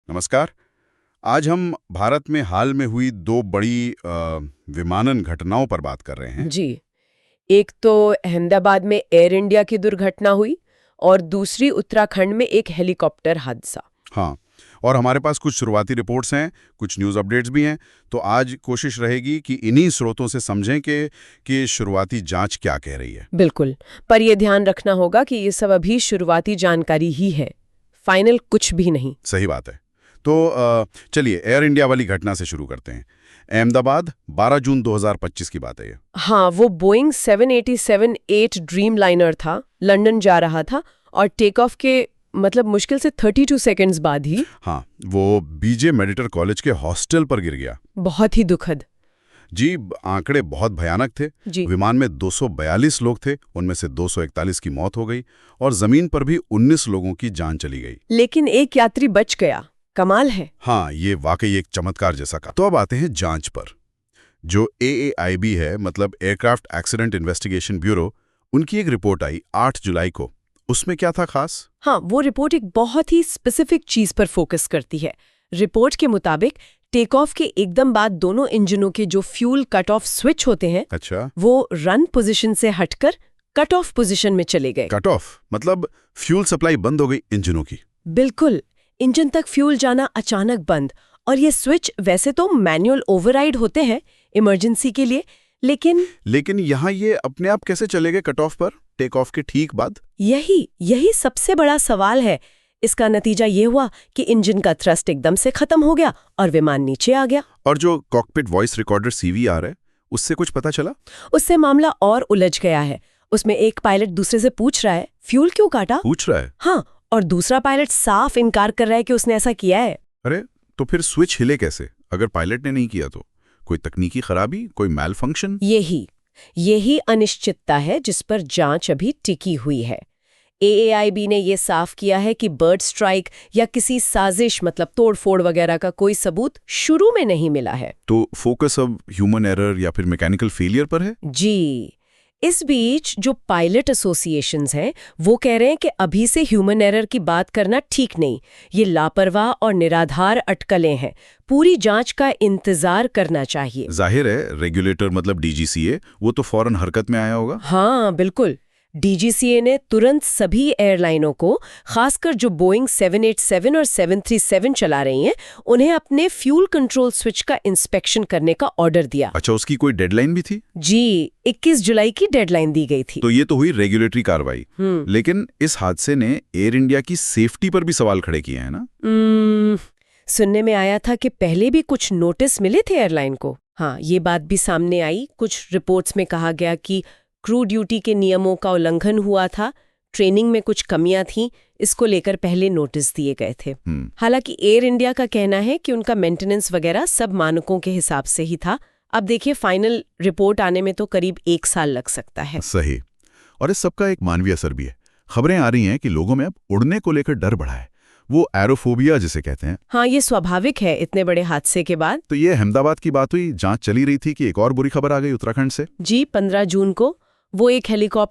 नमस्कार। आज हम भारत में हाल में हुई दो बड़ी विमानन घटनाओं पर बात कर रहे हैं। जी। एक तो अहमदाबाद में एयर इंडिया की दुर्घटना हुई और दूसरी उत्तराखंड में एक हेलीकॉप्टर हादसा। हाँ, और हमारे पास कुछ शुरुआती रिपोर्ट्स हैं, कुछ न्यूज़ अपडेट्स भी हैं, तो आज कोशिश रहेगी कि इन्हीं स्रोतों से समझें कि शुरुआती जांच क्या कह रही है। बिल्कुल, पर यह ध्यान रखना होगा कि ये सब अभी शुरुआती जानकारी ही है, फाइनल कुछ भी नहीं। सही बात है। तो चलिए एयर इंडिया वाली घटना से शुरू करते हैं। अहमदाबाद 12 जून 2025 की बात है ये। हाँ, वो बोइंग 787-8 ड्रीम लाइनर था, लंदन जा रहा था और टेक ऑफ के मुश्किल से 32 सेकंड्स बाद ही हाँ, वो बीजे मेडिटर कॉलेज के हॉस्टल पर गिर गया। बहुत ही दुखद। जी, आंकड़े बहुत भयानक थे। जी। विमान में 242 लोग थे, उनमें से 241 की मौत हो गई और जमीन पर भी 19 लोगों की जान चली गई। लेकिन एक यात्री बच गया, कमाल है। हाँ, ये वाकई एक चमत्कार जैसा काम। तो अब आते हैं जांच पर। जो AAIB है, मतलब एयरक्राफ्ट एक्सीडेंट इन्वेस्टिगेशन ब्यूरो, उनकी एक रिपोर्ट आई 8 जुलाई को। उसमें क्या था खास? हाँ, वो रिपोर्ट एक बहुत ही स्पेसिफिक चीज पर फोकस करती है। रिपोर्ट के मुताबिक टेक ऑफ के एकदम बाद दोनों इंजनों के जो फ्यूल कट ऑफ स्विच होते हैं, अच्छा, वो रन पोजीशन से हटकर कट ऑफ पोजीशन में चले गए। कट ऑफ मतलब फ्यूल सप्लाई बंद हो गई इंजनों की। बिल्कुल, इंजन तक फ्यूल जाना अचानक बंद। और ये स्विच वैसे तो मैनुअल ओवरराइड होते हैं इमरजेंसी के लिए, लेकिन यहाँ ये अपने आप कैसे चले गए कट ऑफ पर टेक ऑफ के ठीक बाद? यही सबसे बड़ा सवाल है। इसका नतीजा ये हुआ कि इंजन का थ्रस्ट एकदम से खत्म हो गया और विमान नीचे आ गया। और जो कॉकपिट वॉइस रिकॉर्डर CVR है, उससे कुछ पता चला? उससे मामला और उलझ गया है। उसमें एक पायलट दूसरे से पूछ रहा है, फ्यूल क्यों काटा? पूछ रहा है? हाँ, और दूसरा पायलट साफ इनकार कर रहा है कि उसने ऐसा किया है। अरे, तो फिर स्विच हिले कैसे अगर पायलट ने नहीं किया तो? कोई तकनीकी खराबी, कोई मैल फंक्शन? यही अनिश्चितता है जिस पर जांच अभी टिकी हुई है। AAIB ने ये साफ किया है कि बर्ड स्ट्राइक या किसी साजिश तोड़फोड़ वगैरह का कोई सबूत शुरू में नहीं मिला है। तो फोकस अब ह्यूमन एरर या फिर मैकेनिकल फेलियर पर है? जी। इस बीच जो पायलट एसोसिएशंस हैं वो कह रहे हैं कि अभी से ह्यूमन एरर की बात करना ठीक नहीं, ये लापरवाह और निराधार अटकलें हैं। पूरी जांच का इंतजार करना चाहिए। जाहिर है, रेगुलेटर मतलब DGCA वो तो फौरन हरकत में आया होगा। हाँ बिल्कुल, DGCA ने तुरंत सभी एयरलाइनों को, खासकर जो बोइंग 787 और 737 चला रही हैं, उन्हें अपने फ्यूल कंट्रोल स्विच का इंस्पेक्शन करने का ऑर्डर दिया। अच्छा, उसकी कोई डेडलाइन भी थी? जी, 21 जुलाई की डेडलाइन दी गई थी। तो ये तो हुई रेगुलेटरी कार्रवाई। लेकिन इस हादसे ने एयर इंडिया की सेफ्टी पर भी सवाल खड़े किए हैं ना? सुनने में आया था कि पहले भी कुछ नोटिस मिले थे एयरलाइन को। हाँ, ये बात भी सामने आई। कुछ रिपोर्ट्स में कहा गया कि क्रू ड्यूटी के नियमों का उल्लंघन हुआ था, ट्रेनिंग में कुछ कमियां थीं, इसको लेकर पहले नोटिस दिए गए थे। हालांकि एयर इंडिया का कहना है कि उनका मेंटेनेंस वगैरह सब मानकों के हिसाब से ही था। अब देखिए, फाइनल रिपोर्ट आने में तो करीब 1 साल लग सकता है। सही। और इस सबका एक मानवीय असर भी है। खबरें आ रही हैं कि लोगों में अब उड़ने को लेकर डर बढ़ा है, वो एरोफोबिया जिसे कहते हैं। हाँ, ये स्वाभाविक है इतने बड़े हादसे के बाद। तो ये अहमदाबाद की बात हुई, जांच चली रही थी कि एक और बुरी खबर आ गई उत्तराखंड से। जी, 15 जून को वो एक हेलीकॉप्टर